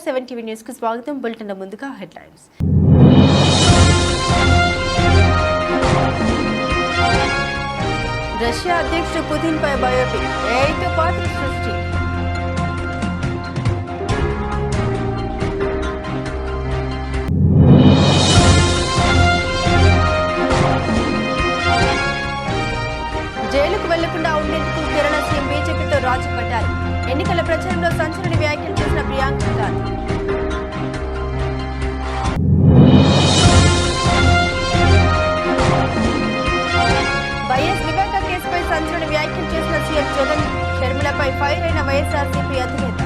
7 TV news కు స్వాగతం. Bulletin ముందుగా హెడ్లైన్స్. రష్యా అధ్యక్షుడు పుతిన్ పై బయోపిక్, ఏఐతో పాత్ర సృష్టి. జైలుకు వెళ్లకుండా ఉండేందుకు కేరళ సీఎం బీజేపీతో రాజీ పడ్డారు. ఎన్నికల ప్రచారంలో సంచలన వ్యాఖ్యలు చేసిన ప్రియాంక గాంధీ. వైఎస్ వివేక కేసుపై సంచలన వ్యాఖ్యలు చేసిన సీఎం జగన్. షర్మిలపై ఫైర్ అయిన వైఎస్ఆర్సీపీ అధినేత.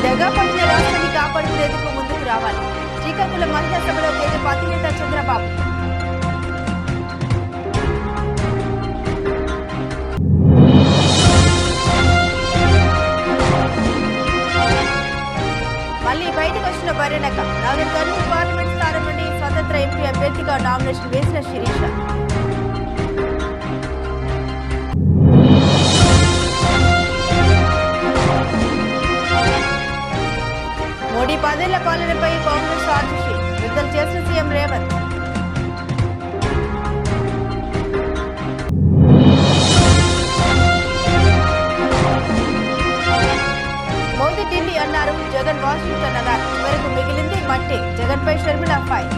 దగాపడిన రాష్ట్రాన్ని కాపాడుకునేందుకు ముందుకు రావాలి. శ్రీకాకుళం మహిళా సభలో కేంద్ర అధినేత చంద్రబాబు. మళ్లీ బయటకు వచ్చిన బర్రెనక నాగర్ కర్నూలు పార్లమెంట్ స్థానం నుండి స్వతంత్ర ఎంపీ అభ్యర్థిగా నామినేషన్ వేసిన శిరీష. మోడీ 10 ఏళ్ల పాలనపై కాంగ్రెస్ ఆర్టీషీట్ విడుదల చేసిన సీఎం రేవంత్. మోదీ ఢిల్లీ అన్నారు, జగన్ వాషింగ్టన్ అన్నారు. చివరకు మిగిలింది మట్టే. జగన్ పై షర్మిల ఫైర్.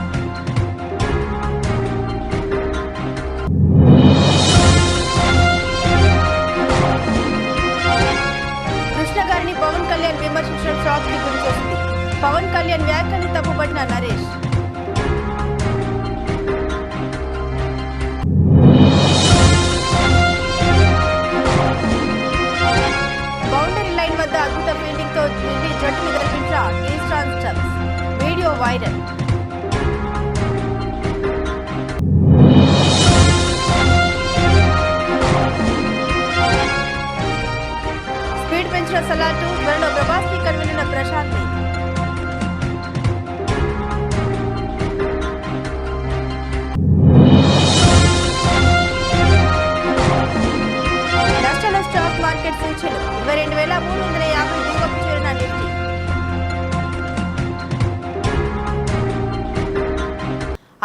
కృష్ణ గారిని పవన్ కళ్యాణ్ విమర్శించడం షాక్ కి గురి చేసింది. పవన్ కళ్యాణ్ వ్యాఖ్యల్ని తప్పుపట్టిన నరేష్. బౌండరీ లైన్ వద్ద అద్భుత ఫీల్డింగ్ తో ఢిల్లీ జట్టును గెలిపించిన ఈస్టాన్ స్టబ్స్. Video viral. స్పీడ్ పెంచిన సలాటు. త్వరలో ప్రభాస్ ని కనుగొన్న ప్రశాంత్ ని. నష్టాల స్టాక్ మార్కెట్ సూచీలు. 22,350 దిగువకు చేరిన నిఫ్టీ.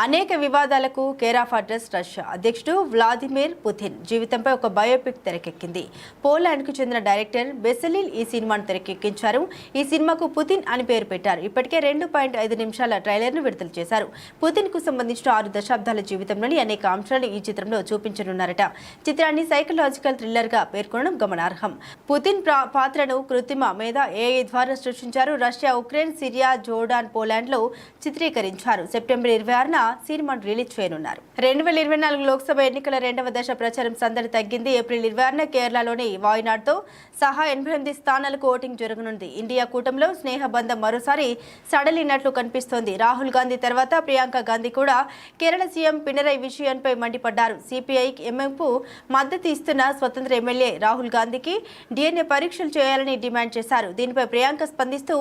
అనేక వివాదాలకు కేర్ ఆఫ్ అడ్రస్ రష్యా అధ్యక్షుడు వ్లాదిమిర్ పుతిన్ జీవితంపై ఒక బయోపిక్ తెరకెక్కింది. పోలాండ్కు చెందిన డైరెక్టర్ బెసెలిల్ ఈ సినిమాను తెరకెక్కించారు. ఈ సినిమాకు పుతిన్ అని పేరు పెట్టారు. ఇప్పటికే 2.5 నిమిషాల ట్రైలర్ను విడుదల చేశారు. పుతిన్ కు సంబంధించిన 6 దశాబ్దాల జీవితంలోని అనేక అంశాలను ఈ చిత్రంలో చూపించనున్నారట. చిత్రాన్ని సైకలాజికల్ థ్రిల్లర్ గా పేర్కొనడం గమనార్హం. పుతిన్ పాత్రను కృత్రిమ మేధ ఏఐ ద్వారా సృష్టించారు. Russia, Ukraine, Syria, Jordan, Poland లో చిత్రీకరించారు. సెప్టెంబర్ 26న సినిమాను రిలీజ్ చేయనున్నారు. 2024 లోక్సభ ఎన్నికల 2వ దశ ప్రచారం సందడి తగ్గింది. ఏప్రిల్ 26న కేరళలోని వాయనాడ్తో సహా 88 స్థానాలకు ఓటింగ్ జరగనుంది. ఇండియా కూటమిలో స్నేహబంధం మరోసారి సడలినట్లు కనిపిస్తోంది. రాహుల్ గాంధీ తర్వాత ప్రియాంక గాంధీ కూడా కేరళ సీఎం పినరయ్ విజయన్ పై మండిపడ్డారు. సిపిఐ ఎంఎంకు మద్దతు ఇస్తున్న స్వతంత్ర ఎమ్మెల్యే రాహుల్ గాంధీకి డిఎన్ఏ పరీక్షలు చేయాలని డిమాండ్ చేశారు. దీనిపై ప్రియాంక స్పందిస్తూ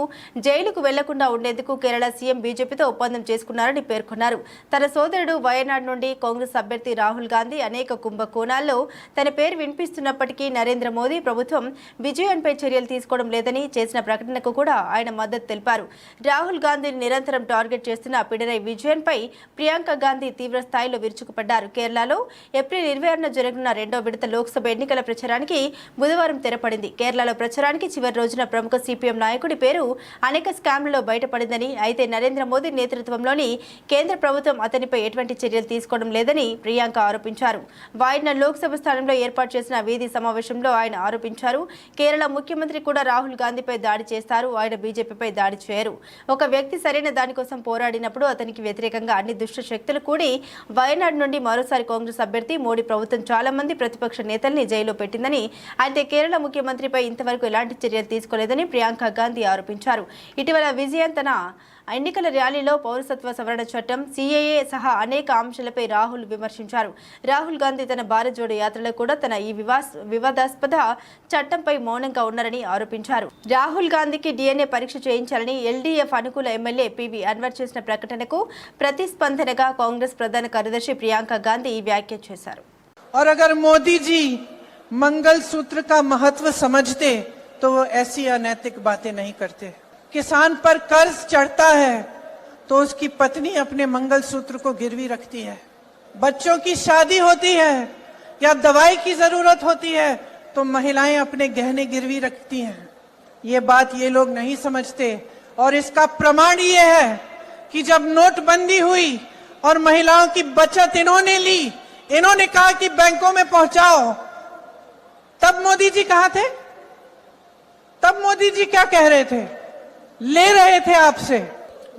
జైలుకు వెళ్లకుండా ఉండేందుకు కేరళ సీఎం బీజేపీతో ఒప్పందం చేసుకున్నారని పేర్కొన్నారు. తన సోదరుడు వయనాడ్ నుండి కాంగ్రెస్ అభ్యర్థి రాహుల్ గాంధీ అనేక కుంభకోణాల్లో తన పేరు వినిపిస్తున్నప్పటికీ నరేంద్ర మోదీ ప్రభుత్వం విజయన్పై చర్యలు తీసుకోవడం లేదని చేసిన ప్రకటనకు కూడా ఆయన మద్దతు తెలిపారు. రాహుల్ గాంధీని నిరంతరం టార్గెట్ చేస్తున్న పినరయ్ విజయన్ పై ప్రియాంక గాంధీ తీవ్ర స్థాయిలో విరుచుకుపడ్డారు. కేరళలో ఏప్రిల్ 26న జరగనున్న 2వ విడత లోక్సభ ఎన్నికల ప్రచారానికి బుధవారం తెరపడింది. కేరళలో ప్రచారానికి చివరి రోజున ప్రముఖ సిపిఎం నాయకుడి పేరు అనేక స్కామ్లలో బయటపడిందని, అయితే నరేంద్ర మోదీ నేతృత్వంలోని కేంద్ర ప్రభుత్వం అతనిపై ఎటువంటి చర్యలు తీసుకోవడం లేదని ప్రియాంక ఆరోపించారు. వాయనాడ్ లోక్సభ స్థానంలో ఏర్పాటు చేసిన వీధి సమావేశంలో ఆయన ఆరోపించారు. కేరళ ముఖ్యమంత్రి కూడా రాహుల్ గాంధీపై దాడి చేస్తారు. ఆయన బీజేపీపై దాడి చేయరు. ఒక వ్యక్తి సరైన దానికోసం పోరాడినప్పుడు అతనికి వ్యతిరేకంగా అన్ని దుష్ట శక్తులు కూడి వయనాడ్ నుండి మరోసారి కాంగ్రెస్ అభ్యర్థి మోడీ ప్రభుత్వం చాలా మంది ప్రతిపక్ష నేతల్ని జైల్లో పెట్టిందని, అయితే కేరళ ముఖ్యమంత్రిపై ఇంతవరకు ఎలాంటి చర్యలు తీసుకోలేదని ప్రియాంక గాంధీ ఆరోపించారు. ఇటీవల విజయన్ తన ఎన్నికల ర్యాలీలో పౌరసత్వ సవరణ చట్టం, సిఏఏ సహా అనేక అంశాలపై రాహుల్ విమర్శించారు. రాహుల్ గాంధీ తన భారత్ జోడో యాత్రలో కూడా తన ఈ వివాదాస్పద చట్టంపై మౌనంగా ఉన్నారని ఆరోపించారు. రాహుల్ గాంధీకి డిఎన్ఏ పరీక్ష చేయించాలని ఎల్డీఎఫ్ అనుకూల ఎమ్మెల్యే పివి అన్వర్ చేసిన ప్రకటనకు ప్రతిస్పందనగా కాంగ్రెస్ ప్రధాన కార్యదర్శి ప్రియాంక గాంధీ ఈ వ్యాఖ్య చేశారు. और अगर मोदी जी मंगलसूत्र का महत्व समझते तो वो ऐसी अनैतिक बातें नहीं करते। किसान पर कर्ज चढ़ता है तो उसकी पत्नी अपने मंगलसूत्र को गिरवी रखती है। बच्चों की शादी होती है या दवाई की जरूरत होती है तो महिलाएं अपने गहने गिरवी रखती हैं। ये बात ये लोग नहीं समझते और इसका प्रमाण ये है कि जब नोटबंदी हुई और महिलाओं की बचत इन्होंने ली, इन्होंने कहा कि बैंकों में पहुंचाओ, तब मोदी जी कहां थे? तब मोदी जी क्या कह रहे थे? ले रहे थे आपसे।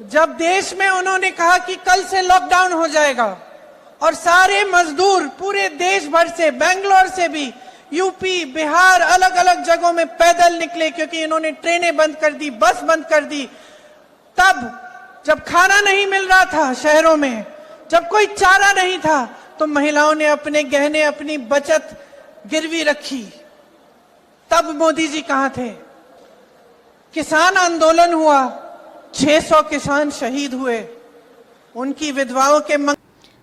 जब देश में उन्होंने कहा कि कल से लॉकडाउन हो जाएगा और सारे मजदूर पूरे देश भर से, बेंगलोर से भी, यूपी, बिहार, अलग अलग जगहों में पैदल निकले क्योंकि इन्होंने ट्रेनें बंद कर दी, बस बंद कर दी। तब जब खाना नहीं मिल रहा था शहरों में, जब कोई चारा नहीं था, तो महिलाओं ने अपने गहने, अपनी बचत गिरवी रखी। तब मोदी जी कहां थे? किसान आंदोलन हुआ, 600 किसान शहीद हुए, उनकी विधवाओं के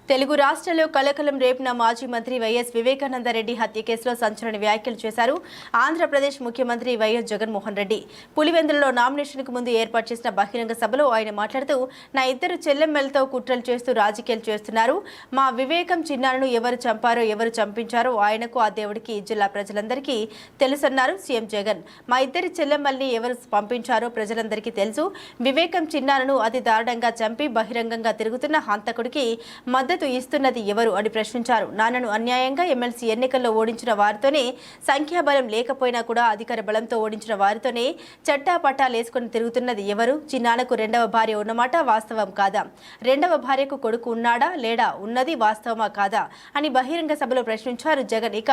తెలుగు రాష్ట్రాల్లో కలకలం రేపిన మాజీ మంత్రి వైఎస్ వివేకానందరెడ్డి హత్య కేసులో సంచలన వ్యాఖ్యలు చేశారు ఆంధ్రప్రదేశ్ ముఖ్యమంత్రి వైఎస్ జగన్మోహన్ రెడ్డి. పులివెందులలో నామినేషన్కు ముందు ఏర్పాటు చేసిన బహిరంగ సభలో ఆయన మాట్లాడుతూ, నా ఇద్దరు చెల్లెమ్మలతో కుట్రలు చేస్తూ రాజకీయాలు చేస్తున్నారు. మా వివేకం చిన్నారను ఎవరు చంపారో, ఎవరు చంపించారో ఆయనకు, ఆ దేవుడికి, జిల్లా ప్రజలందరికీ తెలుసన్నారు సీఎం జగన్. మా ఇద్దరి చెల్లెమ్మల్ని ఎవరు పంపించారో ప్రజలందరికీ తెలుసు. వివేకం చిన్నారను అతి దారుణంగా చంపి బహిరంగంగా తిరుగుతున్న హంతకుడికి మద్దతు ఇస్తున్నది ఎవరు అని ప్రశ్నించారు. నాన్నను అన్యాయంగా ఎమ్మెల్సీ ఎన్నికల్లో ఓడించిన వారితోనే, సంఖ్యాబలం లేకపోయినా కూడా అధికార బలంతో ఓడించిన వారితోనే చట్టాపట్టాలేసుకుని తిరుగుతున్నది ఎవరు? చిన్నాన్నకు రెండవ భార్య ఉన్నమాట వాస్తవం కాదా? రెండవ భార్యకు కొడుకు ఉన్నాడా లేడా? ఉన్నది వాస్తవమా కాదా అని బహిరంగ సభలో ప్రశ్నించారు జగన్. ఇక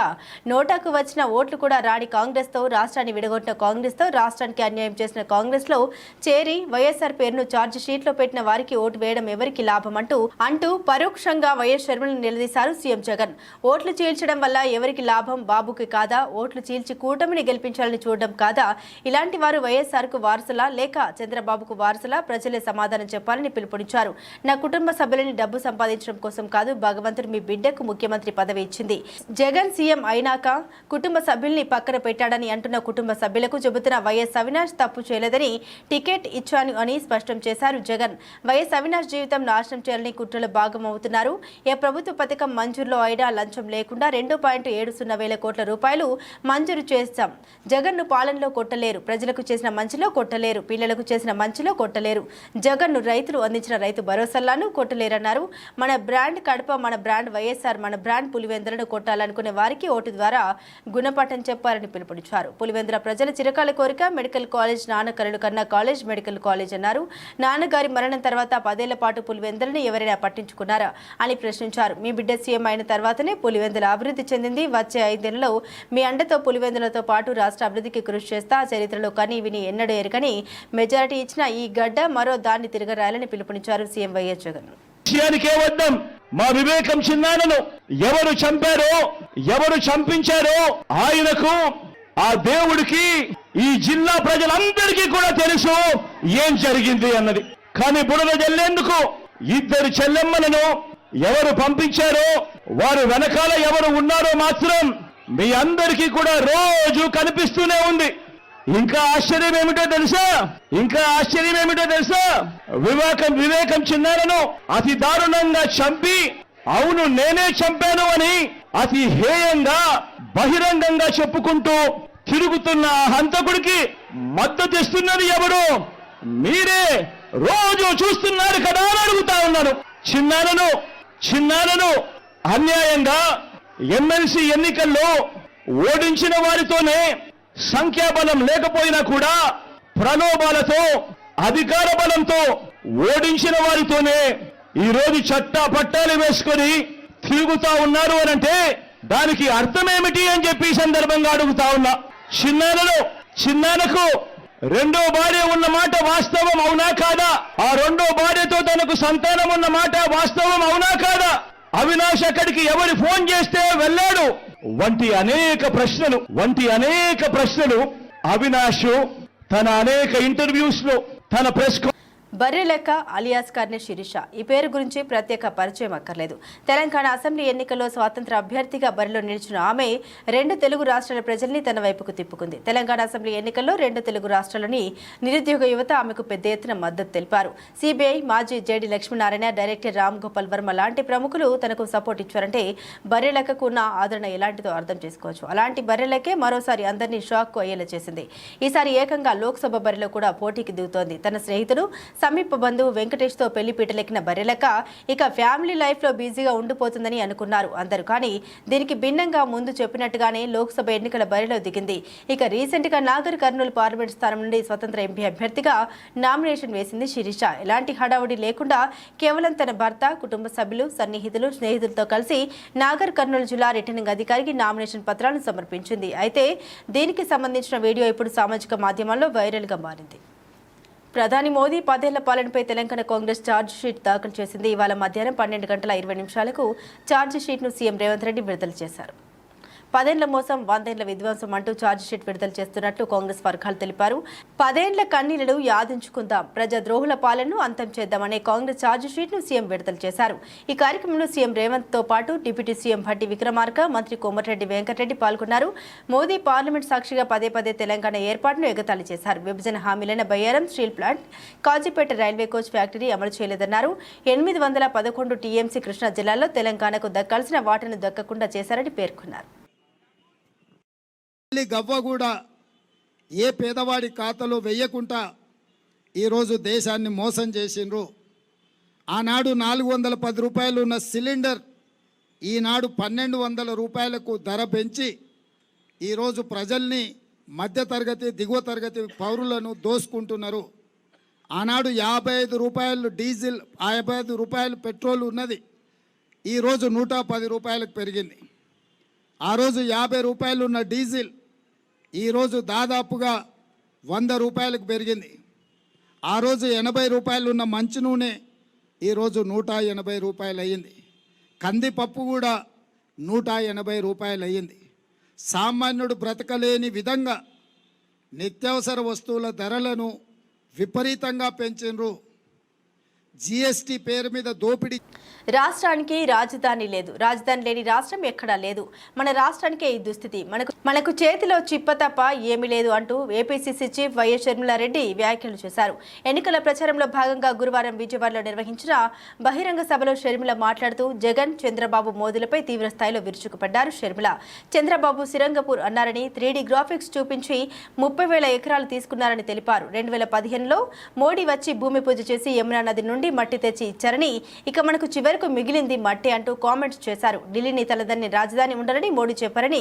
నోటాకు వచ్చిన ఓట్లు కూడా రాని కాంగ్రెస్తో, రాష్ట్రాన్ని విడగొట్టిన కాంగ్రెస్తో, రాష్ట్రానికి అన్యాయం చేసిన కాంగ్రెస్లో చేరి వైఎస్ఆర్ పేరును ఛార్జ్ షీట్లో పెట్టిన వారికి ఓటు వేయడం ఎవరికి లాభం అంటూ పరోక్ష వైఎస్ షర్మిలను నిలదీశారు సీఎం జగన్. ఓట్లు చీల్చడం వల్ల ఎవరికి లాభం? బాబుకి కాదా? ఓట్లు చీల్చి కూటమిని గెలిపించాలని చూడడం కాదా? ఇలాంటి వారు వైఎస్ఆర్ కు వారసులా లేక చంద్రబాబుకు వారసులా? ప్రజలే సమాధానం చెప్పాలని పిలుపునిచ్చారు. నా కుటుంబ సభ్యులని డబ్బు సంపాదించడం కోసం కాదు, భగవంతుడు మీ బిడ్డకు ముఖ్యమంత్రి పదవి ఇచ్చింది. జగన్ సీఎం అయినాక కుటుంబ సభ్యుల్ని పక్కన పెట్టాడని అంటున్న కుటుంబ సభ్యులకు చెబుతున్న వైఎస్ అవినాష్ తప్పు చేయలేదని టికెట్ ఇచ్చాను అని స్పష్టం చేశారు జగన్. వైఎస్ అవినాష్ జీవితం నాశనం చేయాలని కుట్రలు భాగమవుతున్నారు. ఏ ప్రభుత్వ పథకం మంజూరులో అయినా లంచం లేకుండా 2.70 వేల కోట్ల రూపాయలు మంజూరు చేస్తాం. జగన్ను పాలనలో కొట్టలేరు, ప్రజలకు చేసిన మంచిలో కొట్టలేరు, పిల్లలకు చేసిన మంచిలో కొట్టలేరు. జగన్ను రైతులు అందించిన రైతు భరోసాలను కొట్టలేరన్నారు. మన బ్రాండ్ కడప, మన బ్రాండ్ వైఎస్ఆర్, మన బ్రాండ్ పులివెందులను కొట్టాలనుకునే వారికి ఓటు ద్వారా గుణపాఠం చెప్పారని పిలుపునిచ్చారు. పులివెందుల ప్రజల చిరకాల కోరిక మెడికల్ కాలేజ్, నాన్న కలలు కన్నా కాలేజ్ మెడికల్ కాలేజ్ అన్నారు. నాన్నగారి మరణం తర్వాత 10 ఏళ్ల పాటు పులివెందులను ఎవరైనా పట్టించుకున్నారా అని ప్రశ్నించారు. మీ బిడ్డ సీఎం అయిన తర్వాతనే పులివెందుల అభివృద్ధి చెందింది. వచ్చే 5 ఏళ్లలో మీ అండతో పులివెందులతో పాటు రాష్ట్ర అభివృద్ధికి కృషి చేస్తా. చరిత్రలో కని విని ఎన్నడూ ఎరగని మెజారిటీ ఇచ్చిన ఈ గడ్డ మరో దాన్ని తిరగరాయాలని పిలుపునిచ్చారు సీఎం వైఎస్ జగన్. మా వివేకం చిన్నానను ఎవరు చంపారో, ఎవరు చంపించారో ఆయనకు, ఆ దేవుడికి, ఈ జిల్లా ప్రజలందరికీ కూడా తెలుసు ఏం జరిగింది అన్నది. కానీ బురద జల్లేందుకు ఇద్దరు చెల్లెమ్మలను ఎవరు పంపించారో, వారు వెనకాల ఎవరు ఉన్నారో మాత్రం మీ అందరికీ కూడా రోజు కనిపిస్తూనే ఉంది. ఇంకా ఆశ్చర్యం ఏమిటో తెలుసా? వివేకం చిన్నారను అతి దారుణంగా చంపి, అవును నేనే చంపాను అని అతి హేయంగా బహిరంగంగా చెప్పుకుంటూ తిరుగుతున్న హంతకుడికి మద్దతు ఇస్తున్నది ఎవరు? మీరే రోజు చూస్తున్నారు కదా అని అడుగుతా ఉన్నాను. చిన్నారను అన్యాయంగా ఎమ్మెల్సీ ఎన్నికల్లో ఓడించిన వారితోనే, సంఖ్యాబలం లేకపోయినా కూడా ప్రలోభాలతో, అధికార బలంతో ఓడించిన వారితోనే ఈరోజు చట్టా పట్టాలు వేసుకొని తిరుగుతా ఉన్నారు అనంటే దానికి అర్థమేమిటి అని చెప్పి ఈ సందర్భంగా అడుగుతా ఉన్నా. చిన్నారకు రెండో భార్య ఉన్న మాట వాస్తవం అవునా కాదా? ఆ రెండో భార్యతో తనకు సంతానం ఉన్న మాట వాస్తవం అవునా కాదా? అవినాష్ అక్కడికి ఎవరు ఫోన్ చేస్తే వెళ్ళాడు వంటి అనేక ప్రశ్నలు అవినాష్ తన అనేక ఇంటర్వ్యూస్ లో, తన ప్రెస్ బర్రెలెక్క అలియాస్ కర్నె శిరీష ఈ పేరు గురించి ప్రత్యేక పరిచయం అక్కర్లేదు. తెలంగాణ అసెంబ్లీ ఎన్నికల్లో స్వాతంత్ర అభ్యర్థిగా బరిలో నిలిచిన ఆమె 2 తెలుగు రాష్ట్రాల ప్రజల్ని తన వైపుకు తిప్పుకుంది. తెలంగాణ అసెంబ్లీ ఎన్నికల్లో 2 తెలుగు రాష్ట్రాల్లోని నిరుద్యోగ యువత ఆమెకు పెద్ద ఎత్తున మద్దతు తెలిపారు. సిబిఐ మాజీ జేడీ లక్ష్మీనారాయణ, డైరెక్టర్ రామ్ గోపాల్ వర్మ లాంటి ప్రముఖులు తనకు సపోర్ట్ ఇచ్చారంటే బర్రెలెక్కకు ఉన్న ఆదరణ ఎలాంటిదో అర్థం చేసుకోవచ్చు. అలాంటి బర్రెలెక్కే మరోసారి అందరినీ షాక్ అయ్యేలా చేసింది. ఈసారి ఏకంగా లోక్సభ బరిలో కూడా పోటీకి దిగుతోంది. తన స్నేహితుడు సమీప బంధువు వెంకటేష్తో పెళ్లి పీటలెక్కిన బర్రెలెక్క ఇక ఫ్యామిలీ లైఫ్లో బిజీగా ఉండిపోతుందని అనుకున్నారు అందరూ. కానీ దీనికి భిన్నంగా ముందు చెప్పినట్టుగానే లోక్సభ ఎన్నికల బరిలో దిగింది. ఇక రీసెంట్గా నాగర్ కర్నూలు పార్లమెంట్ స్థానం నుండి స్వతంత్ర ఎంపీ అభ్యర్థిగా నామినేషన్ వేసింది శిరీష. ఎలాంటి హడావుడి లేకుండా కేవలం తన భర్త, కుటుంబ సభ్యులు, సన్నిహితులు, స్నేహితులతో కలిసి నాగర్ కర్నూలు జిల్లా రిటర్నింగ్ అధికారికి నామినేషన్ పత్రాలను సమర్పించింది. అయితే దీనికి సంబంధించిన వీడియో ఇప్పుడు సామాజిక మాధ్యమాల్లో వైరల్గా మారింది. ప్రధాని మోదీ 10 ఏళ్ల పాలనపై తెలంగాణ కాంగ్రెస్ ఛార్జ్ షీట్ దాఖలు చేసింది. ఇవాళ మధ్యాహ్నం 12:20 ఛార్జ్ షీట్ను సీఎం రేవంత్ రెడ్డి విడుదల చేశారు. 10 ఏళ్ల మోసం, 100 ఏళ్ల విధ్వంసం అంటూ ఛార్జ్ షీట్ విడుదల చేస్తున్నట్లు కాంగ్రెస్ వర్గాలు తెలిపారు. 10 ఏళ్ల కన్నీళ్లను యాదించుకుందాం, ప్రజాద్రోహుల పాలనను అంతం చేద్దామనే కాంగ్రెస్ ఛార్జ్ షీట్ను సీఎం విడుదల చేశారు. ఈ కార్యక్రమంలో సీఎం రేవంత్తో పాటు డిప్యూటీ సీఎం భట్టి విక్రమార్క, మంత్రి కోమటిరెడ్డి వెంకటరెడ్డి పాల్గొన్నారు. మోదీ పార్లమెంట్ సాక్షిగా పదే తెలంగాణ ఏర్పాటును ఎగతాళి చేశారు. విభజన హామీలైన Bayyaram steel plant, Kazipet railway coach factory అమలు చేయలేదన్నారు. 811 టీఎంసీ కృష్ణా జిల్లాలో తెలంగాణకు దక్కాల్సిన వాటాను దక్కకుండా చేశారని పేర్కొన్నారు. గవ్వ కూడా ఏ పేదవాడి ఖాతాలో వెయ్యకుండా ఈరోజు దేశాన్ని మోసం చేసిండ్రు. ఆనాడు 410 రూపాయలు ఉన్న సిలిండర్ ఈనాడు 1200 రూపాయలకు ధర పెంచి ఈరోజు ప్రజల్ని మధ్యతరగతి, దిగువ తరగతి పౌరులను దోసుకుంటున్నారు. ఆనాడు 55 రూపాయలు డీజిల్, 55 రూపాయలు పెట్రోల్ ఉన్నది, ఈరోజు 110 రూపాయలకు పెరిగింది. ఆ రోజు 50 రూపాయలు ఉన్న డీజిల్ ఈరోజు దాదాపుగా 100 రూపాయలకు పెరిగింది. ఆ రోజు 80 రూపాయలు ఉన్న మంచి నూనె ఈరోజు 180 రూపాయలు అయ్యింది. కందిపప్పు కూడా 180 రూపాయలు అయ్యింది. సామాన్యుడు బ్రతకలేని విధంగా నిత్యావసర వస్తువుల ధరలను విపరీతంగా పెంచిండ్రు. జీఎస్టీ పేరు మీద దోపిడీ. రాష్ట్రానికి రాజధాని లేదు, రాజధాని లేని రాష్ట్రం ఎక్కడా లేదు. మన రాష్ట్రానికే ఈ దుస్థితి, మనకు చేతిలో చిప్ప తప్ప ఏమీ లేదు అంటూ ఏపీసీసీ చీఫ్ వైఎస్ షర్మిలారెడ్డి వ్యాఖ్యలు చేశారు. ఎన్నికల ప్రచారంలో భాగంగా గురువారం విజయవాడలో నిర్వహించిన బహిరంగ సభలో షర్మిల మాట్లాడుతూ జగన్, చంద్రబాబు మోదీలపై తీవ్ర స్థాయిలో విరుచుకుపడ్డారు. షర్మిల చంద్రబాబు సిరంగపూర్ అన్నారని, 3D గ్రాఫిక్స్ చూపించి 30,000 ఎకరాలు తీసుకున్నారని తెలిపారు. 2015లో మోడీ వచ్చి భూమి పూజ చేసి యమునా నది నుండి మట్టి తెచ్చి ఇచ్చారని, ఇక మనకు చివరకు మిగిలింది మట్టి అంటూ కామెంట్స్ చేశారు. ఢిల్లీని తలదన్ని రాజధాని ఉండాలని మోడీ చెప్పారని,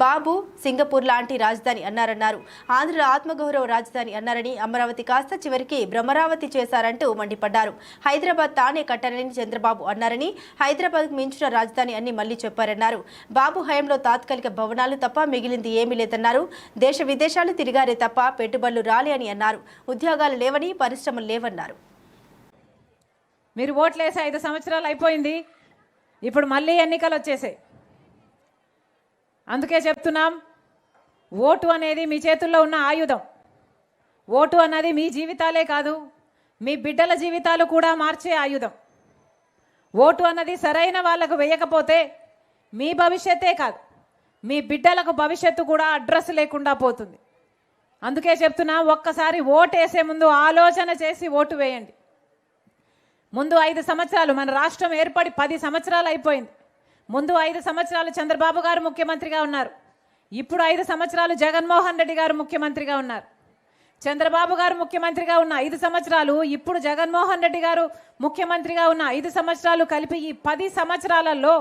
బాబు సింగపూర్ లాంటి రాజధాని అన్నారన్నారు. ఆంధ్ర ఆత్మగౌరవ రాజధాని అన్నారని, అమరావతి కాస్త చివరికి భ్రమరావతి చేశారంటూ మండిపడ్డారు. హైదరాబాద్ తానే కట్టారని చంద్రబాబు అన్నారని, హైదరాబాద్కు మించిన రాజధాని అని మళ్లీ చెప్పారన్నారు. బాబు హయాంలో తాత్కాలిక భవనాలు తప్ప మిగిలింది ఏమీ లేదన్నారు. దేశ విదేశాలు తిరిగారే తప్ప పెట్టుబడులు రాలి అని అన్నారు. ఉద్యోగాలు లేవని, పరిశ్రమలు లేవన్నారు. మీరు ఓట్లేసి 5 సంవత్సరాలు అయిపోయింది, ఇప్పుడు మళ్ళీ ఎన్నికలు వచ్చేసాయి. అందుకే చెప్తున్నాం, ఓటు అనేది మీ చేతుల్లో ఉన్న ఆయుధం. ఓటు అన్నది మీ జీవితాలే కాదు, మీ బిడ్డల జీవితాలు కూడా మార్చే ఆయుధం. ఓటు అన్నది సరైన వాళ్ళకు వేయకపోతే మీ భవిష్యత్తే కాదు, మీ బిడ్డలకు భవిష్యత్తు కూడా అడ్రస్ లేకుండా పోతుంది. అందుకే చెప్తున్నా, ఒక్కసారి ఓటు వేసే ముందు ఆలోచన చేసి ఓటు వేయండి. ముందు 5 సంవత్సరాలు, మన రాష్ట్రం ఏర్పడి 10 సంవత్సరాలు అయిపోయింది. ముందు 5 సంవత్సరాలు చంద్రబాబు గారు ముఖ్యమంత్రిగా ఉన్నారు. ఇప్పుడు 5 సంవత్సరాలు జగన్మోహన్ రెడ్డి గారు ముఖ్యమంత్రిగా ఉన్నారు. చంద్రబాబు గారు ముఖ్యమంత్రిగా ఉన్న 5 సంవత్సరాలు, ఇప్పుడు జగన్మోహన్ రెడ్డి గారు ముఖ్యమంత్రిగా ఉన్న 5 సంవత్సరాలు కలిపి ఈ 10 సంవత్సరాలలో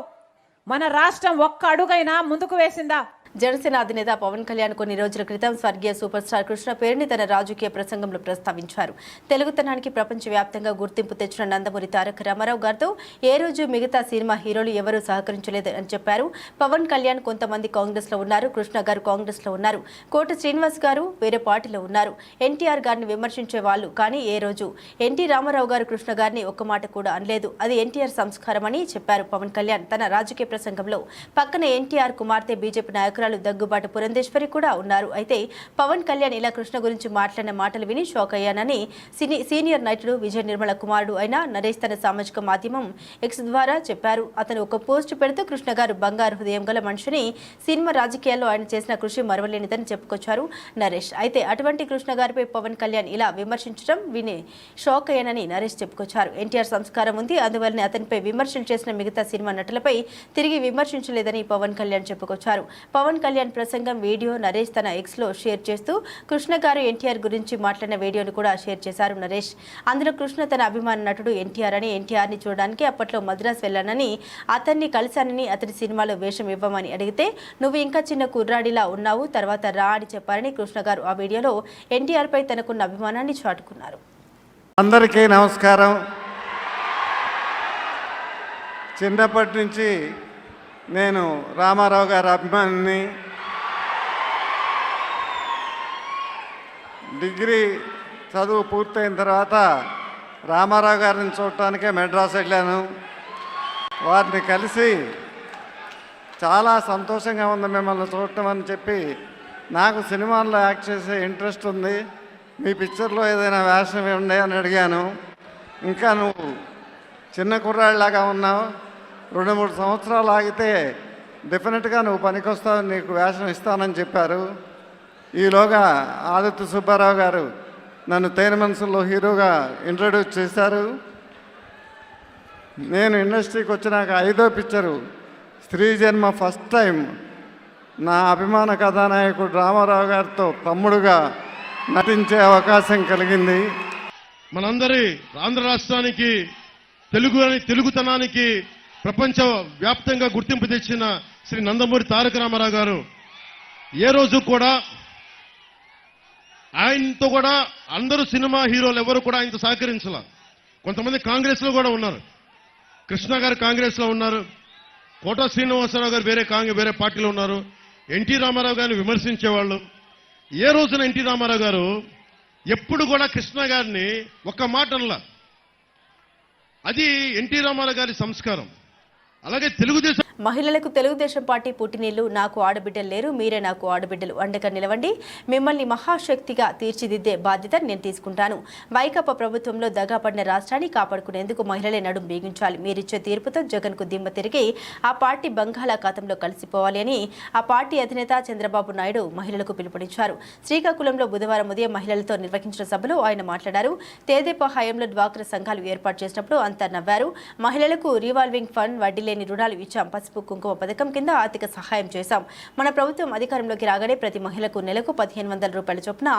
మన రాష్ట్రం ఒక్క అడుగైనా ముందుకు వేసిందా? జనసేన అధినేత పవన్ కళ్యాణ్ కొన్ని రోజుల క్రితం స్వర్గీయ సూపర్ స్టార్ కృష్ణ పేరుని తన రాజకీయ ప్రసంగంలో ప్రస్తావించారు. తెలుగుతనానికి ప్రపంచవ్యాప్తంగా గుర్తింపు తెచ్చిన నందమూరి తారక రామారావు గారితో ఏ రోజు మిగతా సినిమా హీరోలు ఎవరూ సహకరించలేదు అని చెప్పారు. పవన్ కళ్యాణ్ కొంతమంది కాంగ్రెస్ లో ఉన్నారు, కృష్ణ గారు కాంగ్రెస్ లో ఉన్నారు, కోట శ్రీనివాస్ గారు వేరే పార్టీలో ఉన్నారు. ఎన్టీఆర్ గారిని విమర్శించే వాళ్ళు, కానీ ఏ రోజు ఎన్టీ రామారావు గారు కృష్ణ గారిని ఒక్క మాట కూడా అనలేదు. అది ఎన్టీఆర్ సంస్కారం అని చెప్పారు పవన్ కళ్యాణ్ తన రాజకీయ ప్రసంగంలో. పక్కన ఎన్టీఆర్ కుమార్తె బీజేపీ నాయకురాలు నాయకురాలు దగ్గుబాటి పురంధేశ్వరి కూడా ఉన్నారు. అయితే పవన్ కళ్యాణ్ ఇలా కృష్ణ గురించి మాట్లాడిన మాటలు విని షాక్ అయ్యానని సీనియర్ నటుడు విజయ నిర్మల కుమారుడు అయిన నరేష్ తన సామాజిక మాధ్యమం ఎక్స్ ద్వారా చెప్పారు. అతను ఒక పోస్ట్ పెడుతూ కృష్ణ గారు బంగారు హృదయం గల మనిషిని, సినిమా రాజకీయాల్లో ఆయన చేసిన కృషి మరవలేనిదని చెప్పుకొచ్చారు నరేష్. అయితే అటువంటి కృష్ణ గారిపై పవన్ కళ్యాణ్ ఇలా విమర్శించడం విని షాక్ అయ్యానని నరేష్ చెప్పుకొచ్చారు. ఎన్టీఆర్ సంస్కారం ఉంది, అందువల్లనే అతనిపై విమర్శలు చేసిన మిగతా సినిమా నటులపై తిరిగి విమర్శించలేదని పవన్ కళ్యాణ్ చెప్పుకొచ్చారు. పవన్ కళ్యాణ్ ప్రసంగం వీడియో నరేష్ తన ఎక్స్ లో షేర్ చేస్తూ కృష్ణ గారు ఎన్టీఆర్ గురించి మాట్లాడిన వీడియోను కూడా షేర్ చేశారు నరేష్. అందులో కృష్ణ తన అభిమాన నటుడు ఎన్టీఆర్ అని, ఎన్టీఆర్ ని చూడడానికి అప్పట్లో మద్రాస్ వెళ్ళానని, అతన్ని కలిశానని, అతని సినిమాలో వేషం ఇవ్వమని అడిగితే నువ్వు ఇంకా చిన్న కుర్రాడిలా ఉన్నావు, తర్వాత రా అని చెప్పారని కృష్ణ గారు ఆ వీడియోలో ఎన్టీఆర్ పై తనకున్న అభిమానాన్ని చాటుకున్నారు. అందరికీ నమస్కారం. చిన్నప్పటి నుంచి నేను రామారావు గారి అభిమానిని. డిగ్రీ చదువు పూర్తయిన తర్వాత రామారావు గారిని చూడటానికే మెడ్రాస్ వెళ్ళాను. వారిని కలిసి చాలా సంతోషంగా ఉంది మిమ్మల్ని చూడటం అని చెప్పి, నాకు సినిమాల్లో యాక్ట్ చేసే ఇంట్రెస్ట్ ఉంది, మీ పిక్చర్లో ఏదైనా వేషం ఉండే అని అడిగాను. ఇంకా నువ్వు చిన్న కుర్రాడిలాగా ఉన్నావు, 2-3 సంవత్సరాలు ఆగితే డెఫినెట్గా నువ్వు పనికొస్తావు, నీకు వేషం ఇస్తానని చెప్పారు. ఈలోగా ఆదిత్య సుబ్బారావు గారు నన్ను తేనె మనసుల్లో హీరోగా ఇంట్రడ్యూస్ చేశారు. నేను ఇండస్ట్రీకి వచ్చినాక 5వ పిక్చరు స్త్రీ జన్మ ఫస్ట్ టైం నా అభిమాన కథానాయకుడు రామారావు గారితో తమ్ముడుగా నటించే అవకాశం కలిగింది. మనందరి ఆంధ్ర రాష్ట్రానికి తెలుగుతనానికి ప్రపంచ వ్యాప్తంగా గుర్తింపు తెచ్చిన శ్రీ నందమూరి తారక రామారావు గారు ఏ రోజు కూడా ఆయనతో కూడా అందరూ సినిమా హీరోలు ఎవరు కూడా ఆయనతో సహకరించాల. కొంతమంది కాంగ్రెస్లో కూడా ఉన్నారు. కృష్ణ గారు కాంగ్రెస్లో ఉన్నారు, కోట శ్రీనివాసరావు గారు వేరే పార్టీలో ఉన్నారు. ఎన్టీ రామారావు గారిని విమర్శించేవాళ్ళు. ఏ రోజున ఎన్టీ రామారావు గారు ఎప్పుడు కూడా కృష్ణ గారిని ఒక్క మాట అనలా. అది ఎన్టీ రామారావు గారి సంస్కారం. అలాగే తెలుగుదేశం మహిళలకు తెలుగుదేశం పార్టీ పుట్టినీళ్లు, నాకు ఆడబిడ్డలు లేరు, మీరే నాకు ఆడబిడ్డలు, అండగా నిలవండి, మిమ్మల్ని మహాశక్తిగా తీర్చిదిద్దే బాధ్యత నేను తీసుకుంటాను. వైకాపా ప్రభుత్వంలో దగాపడిన రాష్ట్రాన్ని కాపాడుకునేందుకు మహిళలే నడుం బిగించాలి. మీరిచ్చే తీర్పుతో జగన్కు దిమ్మ తిరిగి ఆ పార్టీ బంగాళాఖాతంలో కలిసిపోవాలి అని ఆ పార్టీ అధినేత చంద్రబాబు నాయుడు మహిళలకు పిలుపునిచ్చారు. శ్రీకాకుళంలో బుధవారం ఉదయం మహిళలతో నిర్వహించిన సభలో ఆయన మాట్లాడారు. తేదేపా హయాంలో డ్వాక్రా సంఘాలు ఏర్పాటు చేసినప్పుడు అంతా నవ్వారు. మహిళలకు రివాల్వింగ్ ఫండ్, వడ్డీ లేని రుణాలు ఇచ్చాం, పసుపు కుంకుమ పథకం కింద ఆర్థిక సహాయం చేశాం. మన ప్రభుత్వం అధికారంలోకి రాగానే ప్రతి మహిళకు నెలకు 1,500 రూపాయల చొప్పున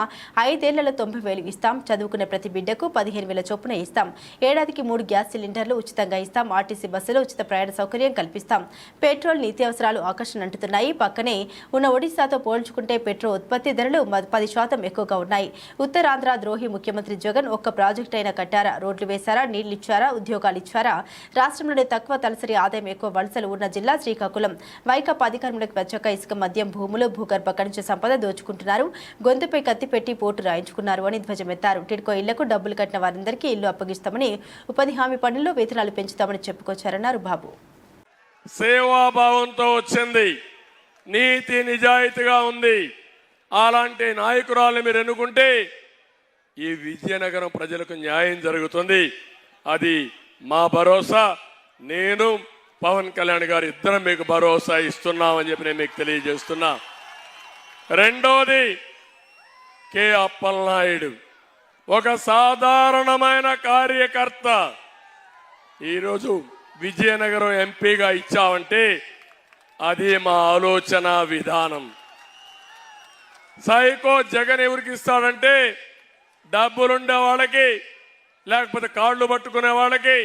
5 ఏళ్లలో 90,000 ఇస్తాం. చదువుకునే ప్రతి బిడ్డకు 15,000 చొప్పున ఇస్తాం. ఏడాదికి 3 గ్యాస్ సిలిండర్లు ఉచితంగా ఇస్తాం. ఆర్టీసీ బస్సులో ఉచిత ప్రయాణ సౌకర్యం కల్పిస్తాం. పెట్రోల్ నిత్యావసరాలు ఆకర్షణ అంటున్నాయి. పక్కనే ఉన్న ఒడిశాతో పోల్చుకుంటే పెట్రోల్ ఉత్పత్తి ధరలు 10% ఎక్కువగా ఉన్నాయి. ఉత్తరాంధ్ర ద్రోహి ముఖ్యమంత్రి జగన్ ఒక్క ప్రాజెక్టు అయినా కట్టారా? రోడ్లు వేశారా? నీళ్లు ఇచ్చారా? ఉద్యోగాలు ఇచ్చారా? రాష్ట్రంలోనే తక్కువ తలసరి ఆదాయం ఎక్కువ వలసలు ఉన్న జిల్లా శ్రీకాకుళం. వైకాపా అధికారంలోకి వచ్చాక ఇసుక, మద్యం, భూములు, భూగర్భ ఖనిజ సంపద దోచుకుంటున్నారు, గొంతుపై కత్తి పెట్టి పోటు రాయించుకున్నారు అని ధ్వజమెత్తారు. టిడ్కో ఇళ్లకు డబ్బులు కట్టిన వారందరికీ ఇల్లు అప్పగిస్తామని, ఉపాధి హామీ పనుల్లో వేతనాలు పెంచుతామని చెప్పుకొచ్చారన్నారు బాబు. సేవాభావంతో వచ్చింది, నీతి నిజాయితీగా ఉంది. అలాంటి నాయకురాలు మీరు ఎన్నుకుంటే ఈ విజయనగరం ప్రజలకు న్యాయం జరుగుతుంది. అది మా భరోసా. నేను పవన్ కళ్యాణ్ గారు ఇద్దరం మీకు భరోసా ఇస్తున్నామని చెప్పి నేను మీకు తెలియజేస్తున్నా. రెండోది, కె అప్పలనాయుడు ఒక సాధారణమైన కార్యకర్త. ఈరోజు విజయనగరం ఎంపీగా ఇచ్చామంటే అది మా ఆలోచన విధానం. సైకో జగన్ ఎవరికి ఇస్తాడంటే డబ్బులుండే వాళ్ళకి, లేకపోతే కాళ్ళు పట్టుకునే వాళ్ళకి,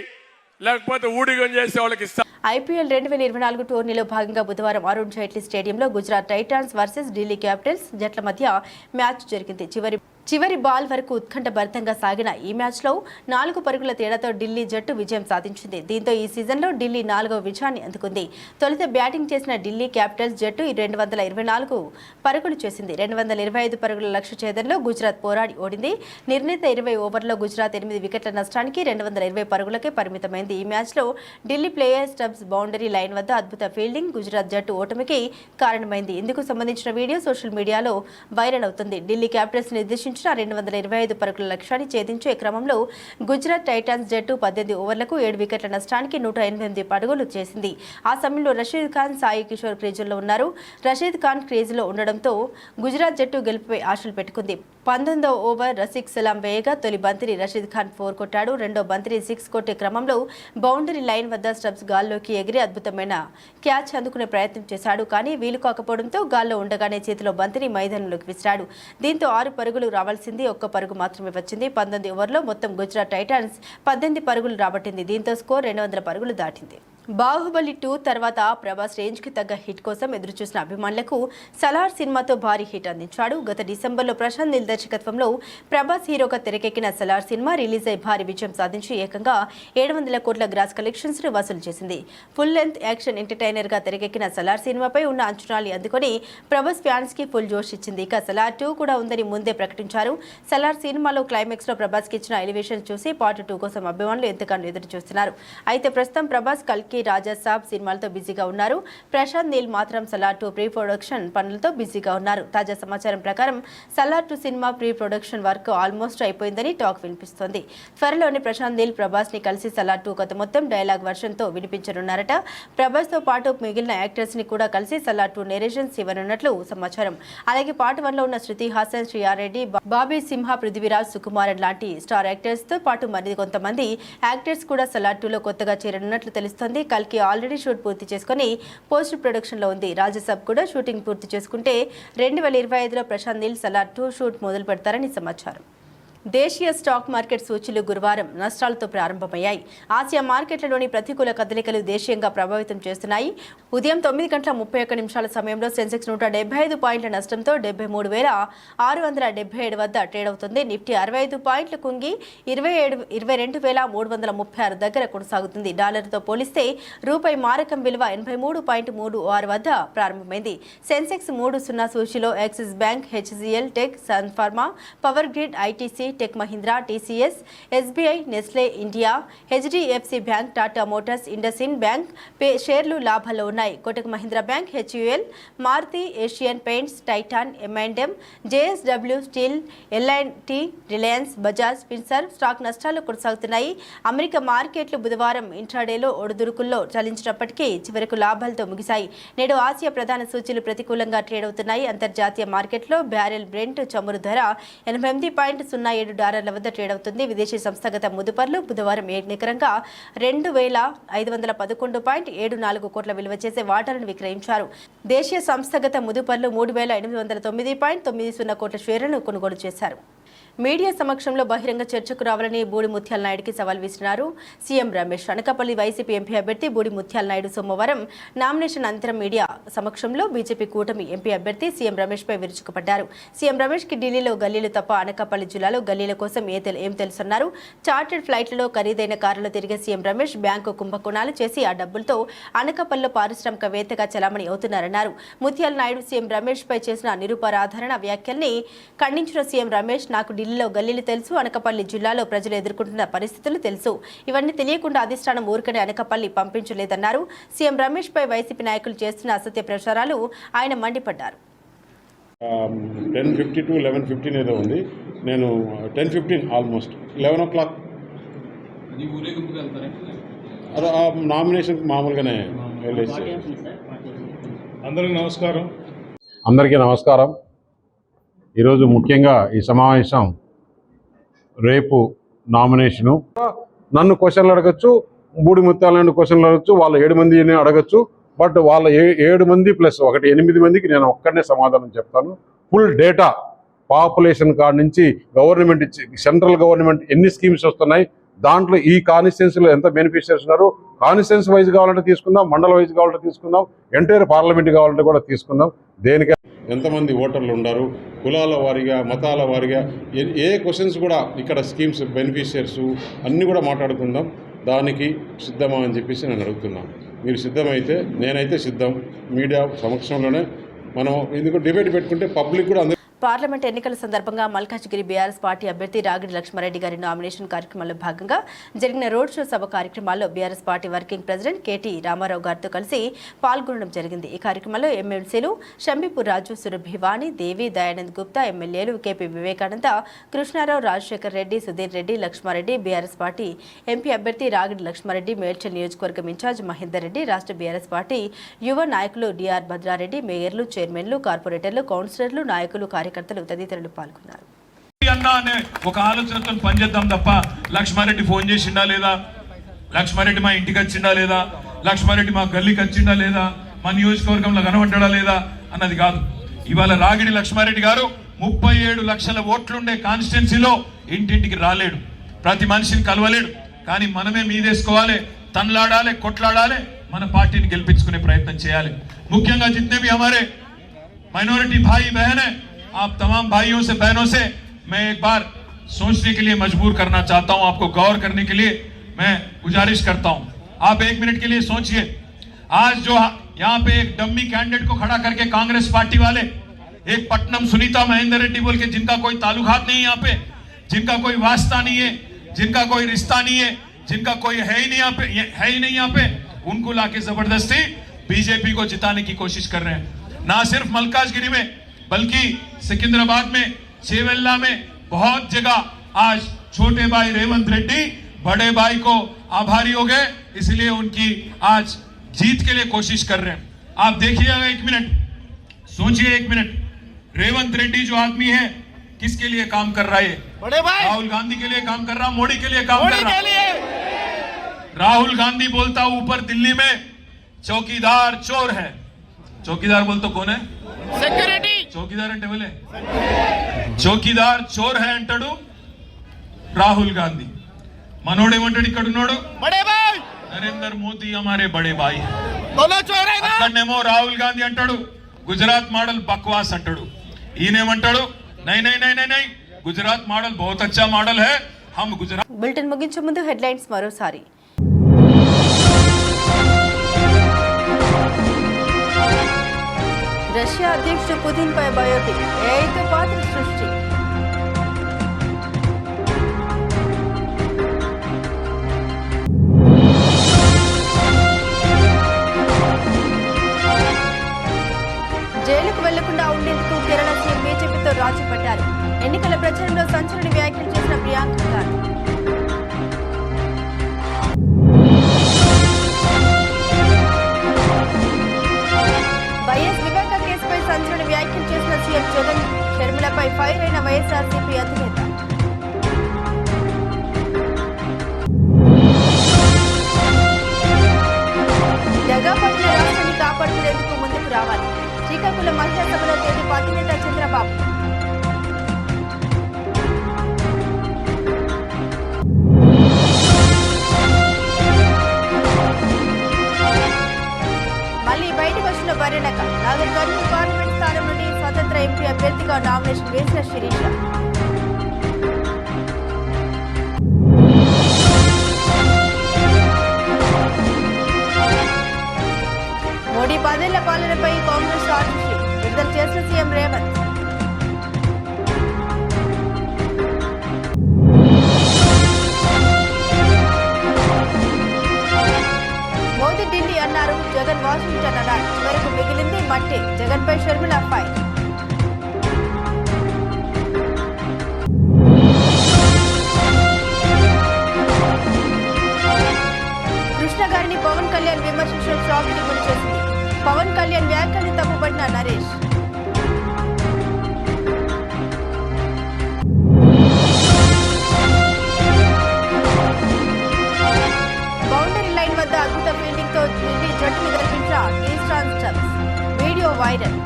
లేకపోతే ఊడిగం చేసే వాళ్ళకి ఇస్తారు. ఐపీఎల్ 2024 టోర్నీలో భాగంగా బుధవారం అరుణ్ జైట్లీ స్టేడియంలో Gujarat Titans versus Delhi Capitals జట్ల మధ్య మ్యాచ్ జరిగింది. చివరి చివరి బాల్ వరకు ఉత్కంఠభరితంగా సాగిన ఈ మ్యాచ్లో 4 పరుగుల తేడాతో ఢిల్లీ జట్టు విజయం సాధించింది. దీంతో ఈ సీజన్లో ఢిల్లీ 4వ విజయాన్ని అందుకుంది. తొలుత బ్యాటింగ్ చేసిన ఢిల్లీ క్యాపిటల్స్ జట్టు 224 పరుగులు చేసింది. 225 పరుగుల లక్ష్య ఛేదనలో గుజరాత్ పోరాడి ఓడింది. నిర్ణీత 20 ఓవర్లలో గుజరాత్ 8 వికెట్ల నష్టానికి 220 పరుగులకే పరిమితమైంది. ఈ మ్యాచ్లో Delhi player Stubbs boundary line వద్ద అద్భుత ఫీల్డింగ్ గుజరాత్ జట్టు ఓటమికి కారణమైంది. ఇందుకు సంబంధించిన వీడియో సోషల్ మీడియాలో వైరల్ అవుతుంది. ఢిల్లీ క్యాపిటల్స్ నిర్దేశించిన 225 పరుగుల లక్ష్యాన్ని ఛేదించే క్రమంలో గుజరాత్ టైటాన్స్ జట్టు 18 ఓవర్లకు 7 వికెట్ల నష్టానికి 108 పరుగులు చేసింది. ఆ సమయంలో రషీద్ ఖాన్, సాయి కిషోర్ క్రీజుల్లో ఉన్నారు. రషీద్ ఖాన్ క్రీజులో ఉండడంతో గుజరాత్ జట్టు గెలుపుపై ఆశలు పెట్టుకుంది. 19వ ఓవర్ రసిక్ సలాం వేయగా తొలి బంతిని రషీద్ ఖాన్ 4 కొట్టాడు. రెండో బంతిని 6 కొట్టే క్రమంలో బౌండరీ లైన్ వద్ద స్టబ్స్ గాల్లోకి ఎగిరి అద్భుతమైన క్యాచ్ అందుకునే ప్రయత్నం చేశాడు. కానీ వీలు కాకపోవడంతో గాల్లో ఉండగానే చేతిలో బంతిని మైదానంలోకి విసిరాడు. దీంతో 6 పరుగులు రావాల్సింది 1 పరుగు మాత్రమే వచ్చింది. 19 ఓవర్లో మొత్తం గుజరాత్ టైటాన్స్ 18 పరుగులు రాబట్టింది. దీంతో స్కోర్ 200 పరుగులు దాటింది. బాహుబలి 2 తర్వాత ప్రభాస్ రేంజ్ కి తగ్గ హిట్ కోసం ఎదురుచూసిన అభిమానులకు సలార్ సినిమాతో భారీ హిట్ అందించాడు. గత డిసెంబర్లో ప్రశాంత్ నీల్ దర్శకత్వంలో ప్రభాస్ హీరోగా తెరకెక్కిన సలార్ సినిమా రిలీజ్ అయి భారీ విజయం సాధించి ఏకంగా 700 కోట్ల గ్రాస్ కలెక్షన్స్ ను వసూలు చేసింది. ఫుల్ లెంత్ యాక్షన్ ఎంటర్టైనర్ గా తెరకెక్కిన సలార్ సినిమాపై ఉన్న అంచనాలు అందుకొని ప్రభాస్ ఫ్యాన్స్ కి ఫుల్ జోష్ ఇచ్చింది. ఇక సలార్ 2 కూడా ఉందని ముందే ప్రకటించారు. సలార్ సినిమాలో క్లైమాక్స్ లో ప్రభాస్ కి ఇచ్చిన ఎలివేషన్ చూసి పార్ట్ 2 కోసం అభిమానులు ఎంతగానో ఎదురు చూస్తున్నారు. అయితే ప్రస్తుతం ప్రభాస్ కల్కి, రాజా సాబ్ సినిమాలతో బిజీగా ఉన్నారు. ప్రశాంత్ నీల్ మాత్రం సలార్ 2 ప్రీ ప్రొడక్షన్ పనులతో బిజీగా ఉన్నారు. తాజా సమాచారం ప్రకారం Salaar 2 cinema pre production work almost అయిపోయిందని టాక్ వినిపిస్తోంది. త్వరలోనే ప్రశాంత్ నీల్ ప్రభాస్ ని కలిసి సలార్ 2 కొత్త మొత్తం డైలాగ్ వర్షన్ తో వినిపించనున్నారట. ప్రభాస్ తో పాటు మిగిలిన యాక్టర్స్ ని కూడా కలిసి సలార్ 2 నేరేషన్స్ ఇవ్వనున్నట్లు సమాచారం. అలాగే పార్ట్ 1 లో ఉన్న శృతి హాసన్, శ్రీయారెడ్డి, బాబీ సింహ, పృథ్వీరాజ్ సుకుమారన్ లాంటి స్టార్ యాక్టర్స్ తో పాటు మరి కొంతమంది యాక్టర్స్ కూడా సలార్ 2 లో కొత్తగా చేరనున్నట్లు తెలుస్తోంది. కల్కి ఆల్రెడీ షూట్ పూర్తి చేసుకుని పోస్ట్ ప్రొడక్షన్ లో ఉంది. రాజసాబ్ కూడా షూటింగ్ పూర్తి చేసుకుంటే 2025లో ప్రశాంత్ నీల్ సలార్ 2 షూట్ మొదలు పెడతారని సమాచారం. దేశీయ స్టాక్ మార్కెట్ సూచీలు గురువారం నష్టాలతో ప్రారంభమయ్యాయి. ఆసియా మార్కెట్లలోని ప్రతికూల కదలికలు దేశీయంగా ప్రభావితం చేస్తున్నాయి. ఉదయం 9:31 సమయంలో సెన్సెక్స్ 175 పాయింట్ల నష్టంతో 73,677 వద్ద ట్రేడ్ అవుతుంది. నిఫ్టీ 65 పాయింట్లు కుంగి 22,336 దగ్గర కొనసాగుతుంది. డాలర్తో పోలిస్తే రూపాయి మారకం విలువ 83.36 వద్ద ప్రారంభమైంది. సెన్సెక్స్ 300 సూచీలో Axis bank, HCL tech, sun pharma, power grid, ITC, tech Mahindra, TCS, SBI, Nestle India, HDFC bank, Tata Motors, IndusInd bank షేర్లు లాభాల్లో ఉన్నాయి. Kotak Mahindra bank, HUL, Maruti, Asian Paints, Titan, M&M, JSW steel, L and T, Reliance, Bajaj Finserv stock నష్టాలు కొనసాగుతున్నాయి. America మార్కెట్లు బుధవారం ఇంట్రాడేలో ఒడిదుడుకుల్లో చలించినప్పటికీ చివరకు లాభాలతో ముగిశాయి. నేడు ఆసియా ప్రధాన సూచీలు ప్రతికూలంగా ట్రేడ్ అవుతున్నాయి. అంతర్జాతీయ మార్కెట్లో బ్యారెల్ బ్రెంట్ చమురు ధర $88.07 వద్ద ట్రేడ్ అవుతుంది. విదేశీ సంస్థాగత ముదుపర్లు బుధవారం నికరంగా 2,511.74 కోట్ల విలువ చేసే వాటాలను విక్రయించారు. దేశీయ సంస్థాగత ముదుపర్లు 3,809.90 కోట్ల షేర్లను కొనుగోలు చేశారు. మీడియా సమక్షంలో బహిరంగ చర్చకు రావాలని బూడి ముత్యాల నాయుడుకి సవాల్ విసిరారు CM Ramesh. Anakapalli YCP MP అభ్యర్థి బూడి ముత్యాల నాయుడు సోమవారం నామినేషన్ అనంతరం మీడియా సమక్షంలో బీజేపీ కూటమి ఎంపీ అభ్యర్థి సీఎం రమేష్ పై విరుచుకుపడ్డారు. సీఎం రమేష్ కి ఢిల్లీలో గల్లీలు తప్ప అనకాపల్లి జిల్లాలో గల్లీల కోసం ఏం తెలుసన్నారు. చార్టెడ్ ఫ్లైట్లలో ఖరీదైన కారులో తిరిగే సీఎం రమేష్ బ్యాంకు కుంభకోణాలు చేసి ఆ డబ్బులతో అనకాపల్లిలో పారిశ్రామికవేత్తగా చలామణి అవుతున్నారన్నారు. ముత్యాల నాయుడు సీఎం రమేష్ పై చేసిన నిరూపరాధారణ వ్యాఖ్యల్ని ఖండించిన సీఎం రమేష్, నాకు ఢిల్లీలో గల్లీలు తెలుసు, అనకాపల్లి జిల్లాలో ప్రజలు ఎదుర్కొంటున్న పరిస్థితులు తెలుసు. ఇవన్నీ తెలియకుండా అధిష్టానం ఊరికనే అనకాపల్లి పంపించలేదన్నారు. సీఎం రమేష్ పై వైసీపీ నాయకులు చేస్తున్న అసత్య ప్రచారాలు ఆయన మండిపడ్డారు. 10:50 to 11:15 ఏదో ఉంది. నేను 10:15 ఆల్మోస్ట్ 11 o'clock నామినేషన్ మామూలుగానే వెళ్ళేసి. అందరికీ నమస్కారం. ఈరోజు ముఖ్యంగా ఈ సమావేశం రేపు నామినేషను. నన్ను క్వశ్చన్లు అడగచ్చు, బూడి ముత్యాలను క్వశ్చన్లు అడగచ్చు, వాళ్ళ 7 మందిని అడగచ్చు. బట్ వాళ్ళ 7 మంది ప్లస్ 8 మందికి నేను ఒక్కడనే సమాధానం చెప్తాను. ఫుల్ డేటా పాపులేషన్ కాడ నుంచి గవర్నమెంట్ సెంట్రల్ గవర్నమెంట్ ఎన్ని స్కీమ్స్ వస్తున్నాయి, దాంట్లో ఈ కాన్స్టిట్యున్సీలో ఎంత బెనిఫిషియర్స్ ఉన్నారు, కాన్స్టిట్యున్సీ వైజ్ కావాలంటే తీసుకుందాం, మండల వైజ్ కావాలంటే తీసుకుందాం, ఎంటైర్ పార్లమెంట్ కావాలంటే కూడా తీసుకుందాం. దేనికి ఎంతమంది ఓటర్లు ఉన్నారు, కులాల వారీగా, మతాల వారీగా ఏ క్వశ్చన్స్ కూడా ఇక్కడ స్కీమ్స్ బెనిఫిషియర్స్ అన్నీ కూడా మాట్లాడుకుందాం. దానికి సిద్ధమా అని చెప్పేసి నేను అడుగుతున్నాను. మీరు సిద్ధమైతే నేనైతే సిద్ధం. మీడియా సమక్షంలోనే మనం ఎందుకు డిబేట్ పెట్టుకుంటే పబ్లిక్ కూడా పార్లమెంట్ ఎన్నికల సందర్భంగా మల్కాజ్గిరి బీఆర్ఎస్ పార్టీ అభ్యర్థి రాగిడి లక్ష్మారెడ్డి గారి నామినేషన్ కార్యక్రమంలో భాగంగా జరిగిన రోడ్ షో సభ కార్యక్రమాల్లో BRS party working president KT Rama Rao గారితో కలిసి పాల్గొనడం జరిగింది. ఈ కార్యక్రమంలో ఎమ్మెల్సీలు షంబీపూర్ రాజు, సురభివాణి, దేవి, దయానంద్ గుప్తా, ఎమ్మెల్యేలు కేపీ వివేకానంద, కృష్ణారావు, రాజశేఖర్ రెడ్డి, సుధీర్ రెడ్డి, లక్ష్మారెడ్డి, బీఆర్ఎస్ పార్టీ ఎంపీ అభ్యర్థి రాగిడి లక్ష్మారెడ్డి, మేడ్చల్ నియోజకవర్గం ఇన్ఛార్జ్ మహేందర్ రెడ్డి, రాష్ట్ర బీఆర్ఎస్ పార్టీ యువ నాయకులు డిఆర్ భద్రారెడ్డి, మేయర్లు, చైర్మన్లు, కార్పొరేటర్లు, కౌన్సిలర్లు, నాయకులు, కార్యకర్తలు తదితరులు పాల్గొన్నారు. ఒక ఆలోచనతో పనిచేద్దాం తప్ప లక్ష్మారెడ్డి ఫోన్ చేసిండా లేదా, లక్ష్మారెడ్డి మా ఇంటికి వచ్చిండా లేదా, లక్ష్మారెడ్డి మా గల్లీకి వచ్చిండా లేదా, మా నియోజకవర్గంలో కనబడ్డా లేదా అన్నది కాదు. ఇవాళ రాగిడి లక్ష్మారెడ్డి గారు 37 లక్షల ఓట్లుండే కాన్స్టిట్యున్సీలో ఇంటింటికి రాలేడు, ప్రతి మనిషిని కలవలేడు. కానీ మనమే మీదేసుకోవాలి, తన్లాడాలి, కొట్లాడాలి, మన పార్టీని గెలిపించుకునే ప్రయత్నం చేయాలి. ముఖ్యంగా जितने भी हमारे माइनॉरिटी भाई बहन है, आप तमाम भाइयों से बहनों से मैं एक बार सोचने के लिए मजबूर करना चाहता हूं, आपको गौर करने के लिए मैं गुजारिश करता हूं. आप 1 मिनट के लिए सोचिए, आज जो यहाँ पे एक डम्मी कैंडिडेट को खड़ा करके कांग्रेस पार्टी वाले, एक पटनम सुनीता महेंद्र रेड्डी बोल के, जिनका कोई ताल्लुकात नहीं है यहाँ पे, जिनका कोई वास्ता नहीं है, जिनका कोई रिश्ता नहीं है, जिनका कोई है ही नहीं यहाँ पे, उनको लाके जबरदस्ती बीजेपी को जिताने की कोशिश कर रहे हैं. ना सिर्फ मलकाजगिरी में बल्कि सिकंदराबाद में, चेवेल्ला में, बहुत जगह आज छोटे भाई रेवंत रेड्डी बड़े भाई को आभारी हो गए, इसलिए उनकी आज जीत के लिए कोशिश कर रहे हैं. आप देखिएगा 1 मिनट, सोचिए 1 मिनट, रेवंत रेड्डी जो आदमी है किसके लिए काम कर रहा है? बड़े भाई राहुल गांधी के लिए काम कर रहा, मोदी के लिए काम कर रहा. राहुल गांधी बोलता ऊपर दिल्ली में चौकीदार चोर है. चौकीदार बोलते कौन है? सेक्यूरिटी. चौकीदार అంటే बोले चौकीदार चोर है అంటాడు రాహుల్ గాంధీ. మనోడు ఏమంటాడు ఇక్కడ ఉన్నాడు? బడే భాయ్ నరేంద్ర మోదీ हमारे बड़े भाई दोनों चोर है. అక్కడనేమో రాహుల్ గాంధీ అంటాడు గుజరాత్ మోడల్ బక్వాస్ అంటాడు. ఈయనేమంటాడు नहीं नहीं नहीं नहीं गुजरात मॉडल बहुत अच्छा मॉडल है, हम गुजरात. బులెటిన్ ముగించే ముందు హెడ్లైన్స్ మరోసారి. రష్యా అధ్యక్షుడు పుతిన్ పై బయోపిక్, ఏఐతో పాత్ర సృష్టి. జైలుకు వెళ్లకుండా ఉండేందుకు కేరళ సీఎం బీజేపీతో రాజీ పడ్డారు. ఎన్నికల ప్రచారంలో సంచలన వ్యాఖ్యలు చేసిన ప్రియాంక గాంధీ. వైఎస్ వివేక కేసుపై సంచలన వ్యాఖ్యలు చేసిన సీఎం జగన్, షర్మిలపై ఫైర్ అయిన వైఎస్ఆర్సీపీ అధినేత. దగాపడిన రాష్ట్రాన్ని కాపాడుకునేందుకు ముందుకు రావాలి. శ్రీకాకుళం మహిళా సభలో తెదేపా అధినేత చంద్రబాబు. మళ్లీ బయటకు వచ్చిన బర్రెనక నాగర్ కర్నూలు పార్లమెంట్ స్థానం నుండి స్వతంత్ర ఎంపీ అభ్యర్థిగా నామినేషన్ వేసిన శిరీష. మోడీ 10 ఏళ్ల పాలనపై కాంగ్రెస్ సాక్షి విడుదల చేసిన సీఎం రేవంత్. మోదీ ఢిల్లీ అన్నారు, జగన్ వాషింగ్టన్ అన్నారు. చివరకు మిగిలింది మట్టే. జగన్పై షర్మిల ఫైర్. కృష్ణ గారిని పవన్ కళ్యాణ్ విమర్శించడం షాక్ కి గురి చేసింది. పవన్ కళ్యాణ్ వ్యాఖ్యల్ని తప్పుపట్టిన నరేష్. బౌండరీ లైన్ వద్ద అద్భుత ఫీల్డింగ్ తో ఢిల్లీ జట్టును గెలిపించిన ఈస్టాన్ స్టబ్స్. Video viral.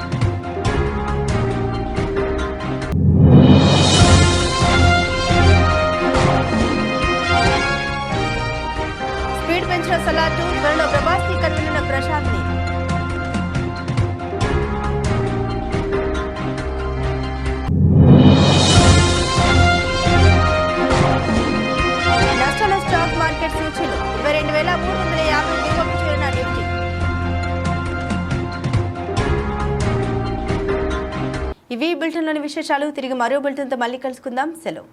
స్పీడ్ పెంచిన సలాటు, త్వరలో ప్రభాస్ ని కనుగొన్న ప్రశాంత్ ని. ఇవి బులెటిన్లోని విశేషాలు. తిరిగి మరో బులెటిన్తో మళ్ళీ కలుసుకుందాం. సెలవు.